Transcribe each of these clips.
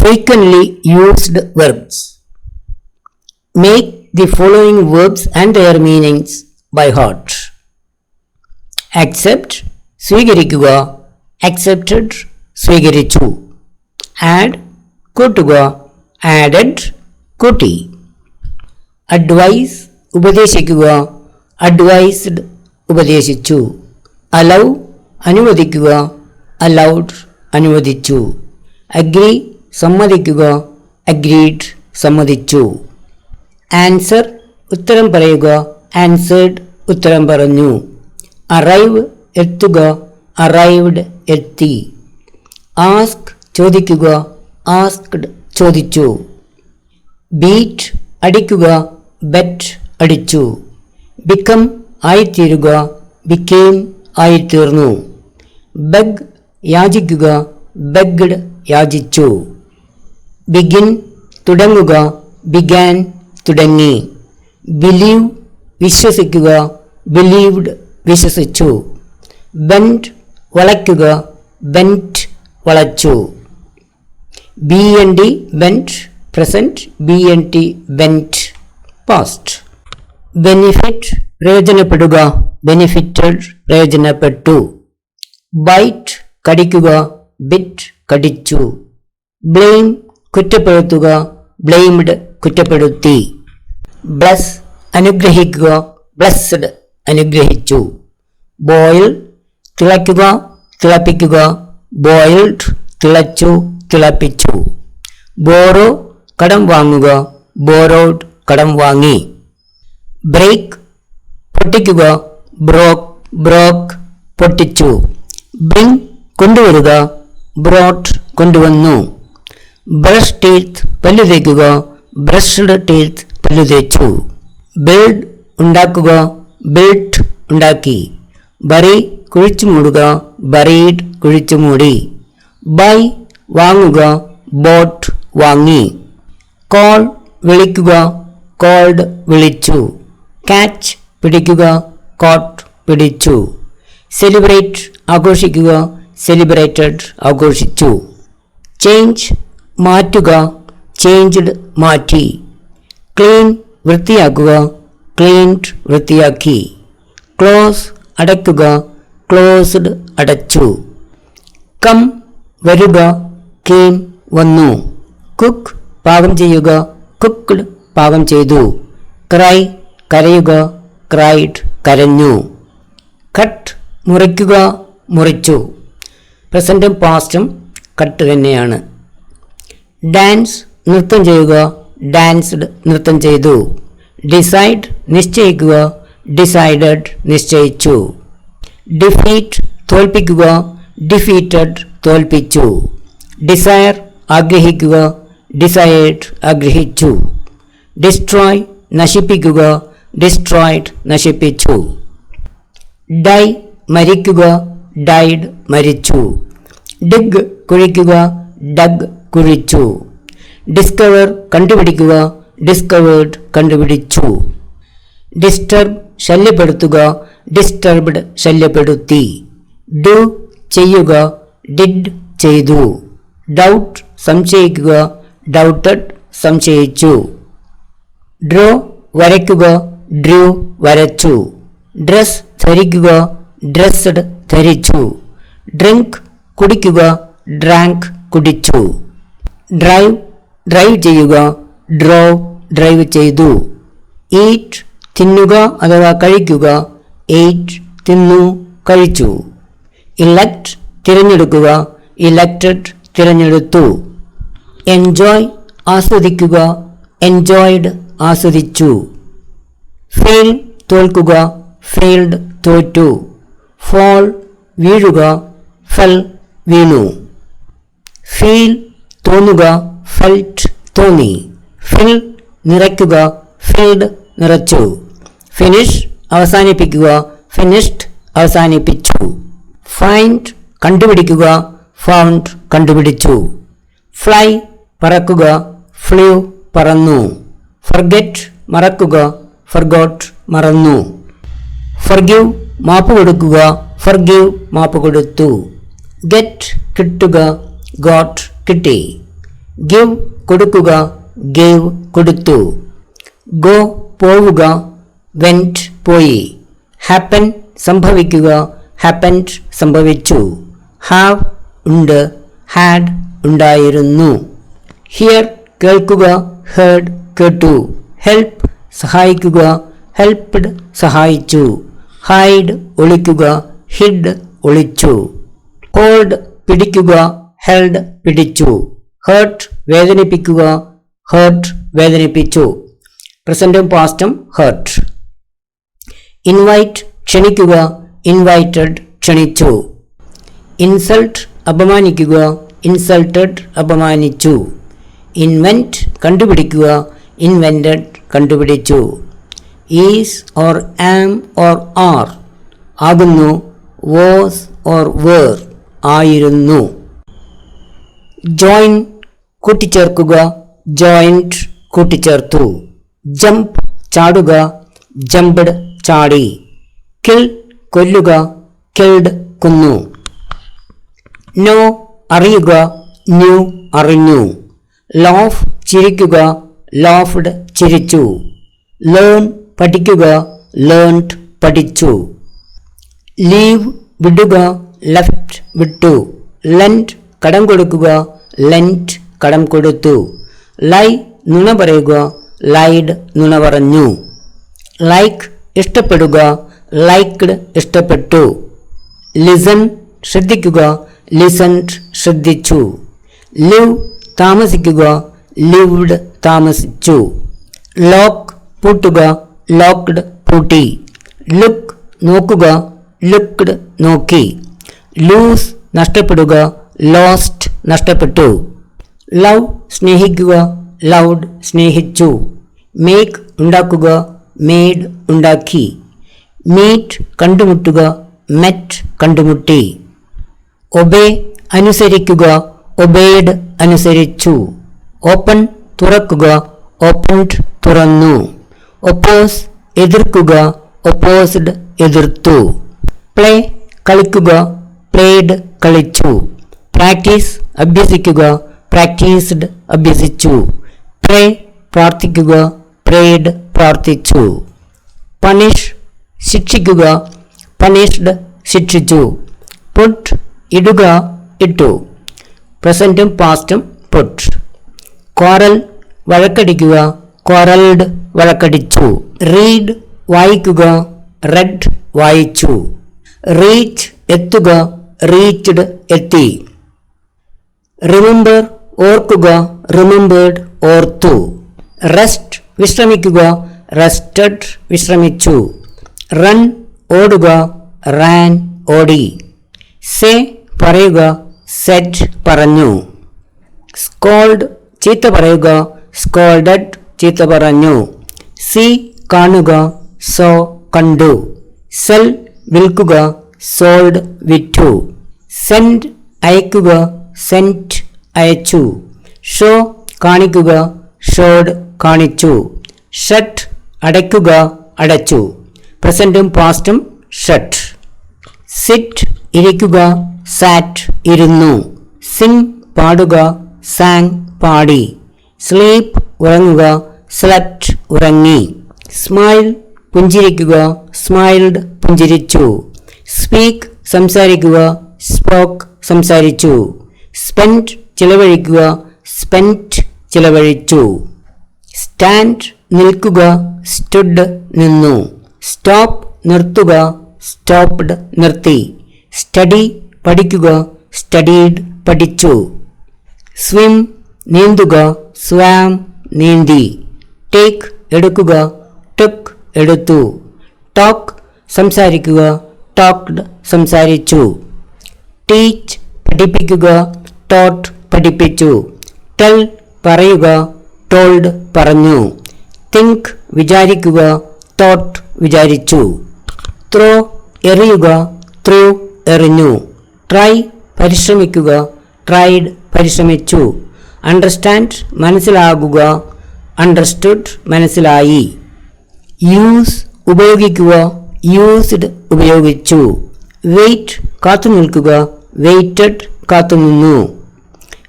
Frequently used verbs. Make the following verbs and their meanings by heart. Accept, സ്വീകരിക്കുക, accepted, സ്വീകരിച്ചു. Add, കൂട്ടുക, added, കൂട്ടി. Advise, ഉപദേശിക്കുക, advised, ഉപദേശിച്ചു. Allow, അനുവദിക്കുക, allowed, അനുവദിച്ചു. Agree, സമ്മതിക്കുക, agreed, സമ്മതിച്ചു. ആൻസർ, ഉത്തരം പറയുക, ആൻസേർഡ്, ഉത്തരം പറഞ്ഞു. അറൈവ്, എത്തുക, അറൈവ്ഡ്, എത്തി. ആസ്ക്, ചോദിക്കുക, ആസ്ക്ഡ്, ചോദിച്ചു. ബീറ്റ്, അടിക്കുക, ബെറ്റ്, അടിച്ചു. ബിക്കം, ആയിത്തീരുക, ബിക്കെയിം, ആയിത്തീർന്നു. ബെഗ്, യാചിക്കുക, ബെഗ്ഡ്, യാചിച്ചു. ബിഗിൻ, തുടങ്ങുക, ബിഗാൻ, തുടങ്ങി. ബിലീവ്, വിശ്വസിക്കുക, ബിലീവ്ഡ്, വിശ്വസിച്ചു. ബെൻഡ്, വളയ്ക്കുക, ബെൻറ്റ്, വളച്ചു. B N D, bent, present. B N T, bent, past. Benefit, പ്രയോജനപ്പെടുക, ബെനിഫിറ്റഡ്, പ്രയോജനപ്പെട്ടു. ബൈറ്റ്, കടിക്കുക, ബിറ്റ്, കടിച്ചു. ബ്ലെയിം, കുറ്റപ്പെടുത്തുക, ബ്ലെയിംഡ്, കുറ്റപ്പെടുത്തി. ബ്ലസ്, അനുഗ്രഹിക്കുക, ബ്ലസ്ഡ്, അനുഗ്രഹിച്ചു. ബോയിൽ, തിളയ്ക്കുക, തിളപ്പിക്കുക, ബോയിൽഡ്, തിളച്ചു, തിളപ്പിച്ചു. ബോറോ, കടം വാങ്ങുക, ബോറോഡ്, കടം വാങ്ങി. ബ്രേക്ക്, പൊട്ടിക്കുക, ബ്രോക്ക്, ബ്രോക്ക്, പൊട്ടിച്ചു. ബ്രിങ്, കൊണ്ടുവരിക, ബ്രോട്ട്, കൊണ്ടുവന്നു. ബ്രഷ് ടീത്ത്, പല്ലു തേക്കുക, ബ്രഷ്ഡ് ടീത്ത്, പല്ലു തേച്ചു. ബിൽഡ്, ഉണ്ടാക്കുക, ബിൽറ്റ്, ഉണ്ടാക്കി. ബറി, കുഴിച്ചു മൂടുക, ബറീഡ്, കുഴിച്ചു മൂടി. ബൈ, വാങ്ങുക, ബോട്ട്, വാങ്ങി. കോൾ, വിളിക്കുക, കോൾഡ്, വിളിച്ചു. കാച്ച്, പിടിക്കുക, കോട്ട്, പിടിച്ചു. സെലിബ്രേറ്റ്, ആഘോഷിക്കുക, സെലിബ്രേറ്റഡ്, ആഘോഷിച്ചു. ചേഞ്ച്, മാറ്റുക, ചേഞ്ച്ഡ്, മാറ്റി. ക്ലീൻ, വൃത്തിയാക്കുക, ക്ലീൻഡ്, വൃത്തിയാക്കി. ക്ലോസ്, അടയ്ക്കുക, ക്ലോസ്ഡ്, അടച്ചു. കം, വരുക, കേം, വന്നു. കുക്ക്, പാകം ചെയ്യുക, കുക്ക്ഡ്, പാകം ചെയ്തു. ക്രൈ, കരയുക, ക്രൈഡ്, കരഞ്ഞു. കട്ട്, മുറിക്കുക, മുറിച്ചു. പ്രസന്റും പാസ്റ്റും കട്ട് തന്നെയാണ്. ഡാൻസ്, നൃത്തം ചെയ്യുക, ഡാൻസ്ഡ്, നൃത്തം ചെയ്തു. ഡിസൈഡ്, നിശ്ചയിക്കുക, ഡിസൈഡഡ്, നിശ്ചയിച്ചു. ഡിഫീറ്റ്, തോൽപ്പിക്കുക, ഡിഫീറ്റഡ്, തോൽപ്പിച്ചു. ഡിസയർ, ആഗ്രഹിക്കുക, ഡിസയേർഡ്, ആഗ്രഹിച്ചു. ഡിസ്ട്രോയ്, നശിപ്പിക്കുക, ഡിസ്ട്രോയിഡ്, നശിപ്പിച്ചു. ഡൈ, മരിക്കുക, ഡൈഡ്, മരിച്ചു. ഡിഗ്, കുഴിക്കുക, ഡഗ്, കുഴിച്ചു. ഡിസ്കവർ, കണ്ടുപിടിക്കുക, ഡിസ്കവേർഡ്, കണ്ടുപിടിച്ചു. ഡിസ്റ്റർബ്, ശല്യപ്പെടുത്തുക, ഡിസ്റ്റർബ്ഡ്, ശല്യപ്പെടുത്തി. ഡു, ചെയ്യുക, ഡിഡ്, ചെയ്തു. ഡൗട്ട്, സംശയിക്കുക, ഡൗട്ടഡ്, സംശയിച്ചു. ഡ്രോ, വരയ്ക്കുക, ഡ്രൂ, വരച്ചു. ഡ്രസ്, ധരിക്കുക, ഡ്രസ്ഡ്, ധരിച്ചു. ഡ്രിങ്ക്, കുടിക്കുക, ഡ്രാങ്ക്, കുടിച്ചു. ഡ്രൈവ്, ഡ്രൈവ് ചെയ്യുക, ഡ്രോവ്, ഡ്രൈവ് ചെയ്തു. ഈറ്റ്, തിന്നുക അഥവാ കഴിക്കുക, എയ്റ്റ്, തിന്നു, കഴിച്ചു. ഇലക്ട്, തിരഞ്ഞെടുക്കുക, ഇലക്റ്റഡ്, തിരഞ്ഞെടുത്തു. എൻജോയ്, ആസ്വദിക്കുക, എൻജോയ്ഡ്, ആസ്വദിച്ചു. ഫെയിൽ, തോൽക്കുക, ഫെയിൽഡ്, തോറ്റു. ഫോൾ, വീഴുക, ഫെൽ, വീണു. ഫീൽ, തോന്നുക, ഫെൽറ്റ്, തോന്നി. ഫിൽ, നിറയ്ക്കുക, ഫിൽഡ്, നിറച്ചു. ഫിനിഷ്, അവസാനിപ്പിക്കുക, ഫിനിഷ്ഡ്, അവസാനിപ്പിച്ചു. ഫൈൻഡ്, കണ്ടുപിടിക്കുക, ഫൗണ്ട്, കണ്ടുപിടിച്ചു. ഫ്ലൈ, പറക്കുക, ഫ്ലൂ, പറന്നു. ഫർഗെറ്റ്, മറക്കുക, ഫർഗോട്ട്, മറന്നു. ഫർഗീവ്, മാപ്പ് കൊടുക്കുക, ഫർഗീവ്, മാപ്പ് കൊടുത്തു. ഗെറ്റ്, കിട്ടുക, ഗോട്ട്, കിട്ടി. give കൊടുക്കുക, gave കൊടുത്തു. go പോവുക, went പോയി. happen സംഭവിക്കുക, happened സംഭവിച്ചു. have ഉണ്ട്, had ഉണ്ടായിരുന്നു. hear കേൾക്കുക, heard കേട്ടു. help സഹായിക്കുക, helped സഹായിച്ചു. hide ഒളിക്കുക, hid ഒളിച്ചു. hold പിടിക്കുക, held പിടിച്ചു. hurt വേദനിപ്പിക്കുക, hurt വേദനിപ്പിച്ചു. പ്രസന്റും പാസ്റ്റും hurt. invite ക്ഷണിക്കുക, invited ക്ഷണിച്ചു. insult അപമാനിക്കുക, insulted അപമാനിച്ചു. invent കണ്ടുപിടിക്കുക, invented കണ്ടുപിടിച്ചു. is or am or are ആകുന്നു, was or were ആയിരുന്നു. join കൂട്ടിച്ചേർക്കുക, joined കൂട്ടിച്ചേർത്തു. jump ചാടുക, jumped ചാടി. kill കൊല്ലുക, killed കൊന്നു. know അറിയുക, knew അറിഞ്ഞു. laugh ചിരിക്കുക, laughed ചിരിച്ചു. learn പഠിക്കുക, learned പഠിച്ചു. leave വിടുക, left വിട്ടു. lend കടം കൊടുക്കുക, lent കടം കൊടുത്തു. lie നുണ പറയുക, lied നുണ പറഞ്ഞു. like ഇഷ്ടപ്പെടുക, liked ഇഷ്ടപ്പെട്ടു. listen ശ്രദ്ധിക്കുക, listened ശ്രദ്ധിച്ചു. live താമസിക്കുക, lived താമസിച്ചു. lock പൂട്ടുക, locked പൂട്ടി. look നോക്കുക, looked നോക്കി. lose നഷ്ടപ്പെടുക, lost നഷ്ടപ്പെട്ടു. love സ്നേഹിക്കുക, loved സ്നേഹിച്ചു. make ഉണ്ടാക്കുക, made ഉണ്ടാക്കി. meet കണ്ടുമുട്ടുക, met കണ്ടുമുട്ടി. obey അനുസരിക്കുക, obeyed അനുസരിച്ചു. open തുറക്കുക, opened തുറന്നു. oppose എതിർക്കുക, opposed എതിർത്തു. play കളിക്കുക, played കളിച്ചു. പ്രാക്ടീസ് അഭ്യസിക്കുക, പ്രാക്ടീസ്ഡ് അഭ്യസിച്ചു. pray പ്രാർത്ഥിക്കുക, prayed പ്രാർത്ഥിച്ചു. പണിഷ് ശിക്ഷിക്കുക, punished ശിക്ഷിച്ചു. put ഇടുക, ഇട്ടു. പ്രസന്റും പാസ്റ്റും put. quarrel വഴക്കടിക്കുക, quarreled വഴക്കടിച്ചു. read വായിക്കുക, read വായിച്ചു. reach എത്തുക, reached എത്തി. remember ഓർക്കുക, remembered ഓർത്തു. rest വിശ്രമിക്കുക, rested വിശ്രമിച്ചു. run ഓടുക, ran ഓടി. say പറയുക, said പറഞ്ഞു. scold ചീത്ത പറയുക, scolded ചീത്ത പറഞ്ഞു. see കാണുക, saw കണ്ടു. sell വിൽക്കുക, sold വിറ്റു. send അയക്കുക, sent അയച്ചു. show കാണിക്കുക, showed കാണിച്ചു. shut അടയ്ക്കുക, അടച്ചു. പ്രസന്റും പാസ്റ്റും shut. sit ഇരിക്കുക, sat ഇരുന്നു. sing പാടുക, sang പാടി. sleep ഉറങ്ങുക, slept ഉറങ്ങി. smile പുഞ്ചിരിക്കുക, smiled പുഞ്ചിരിച്ചു. speak സംസാരിക്കുക, spoke സംസാരിച്ചു. spend ചിലവഴിക്കുക, spent ചിലവഴിച്ചു. stand നിൽക്കുക, stood നിന്നു. stop നിർത്തുക, stopped നിർത്തി. study പഠിക്കുക, studied പഠിച്ചു. swim നീന്തുക, swam നീന്തി. take എടുക്കുക, took എടുത്തു. talk സംസാരിക്കുക, talked സംസാരിച്ചു. teach പഠിപ്പിക്കുക, taught പഠിപ്പിച്ചു. tell പറയുക, told പറഞ്ഞു. think വിചാരിക്കുക, thought വിചാരിച്ചു. throw എറിയുക, threw എറിഞ്ഞു. try പരിശ്രമിക്കുക, tried പരിശ്രമിച്ചു. understand മനസ്സിലാകുക, understood മനസ്സിലായി. use ഉപയോഗിക്കുക, used ഉപയോഗിച്ചു. wait കാത്തുനിൽക്കുക, waited കാത്തുനിന്നു.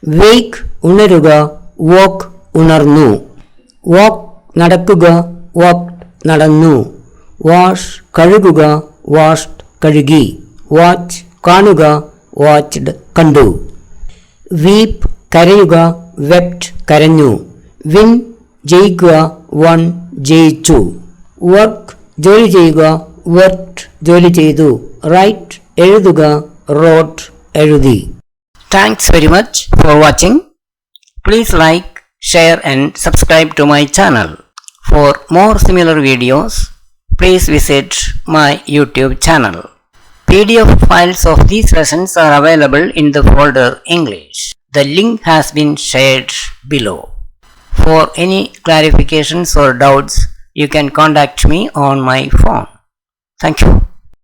wake ഉണരുക, walk ഉണർന്നു. walk നടക്കുക, walked നടന്നു. wash കഴുകുക, washed കഴുകി. watch കാണുക, watched കണ്ടു. weep കരയുക, wept കരഞ്ഞു. win ജയിക്കുക, won ജയിച്ചു. work ജോലി ചെയ്യുക, worked ജോലി ചെയ്തു. write എഴുതുക, wrote എഴുതി. Thanks very much for watching. Please like, share and subscribe to my channel. For more similar videos, please visit my YouTube channel. PDF files of these lessons are available in the folder English. The link has been shared below. For any clarifications or doubts, you can contact me on my phone. Thank you.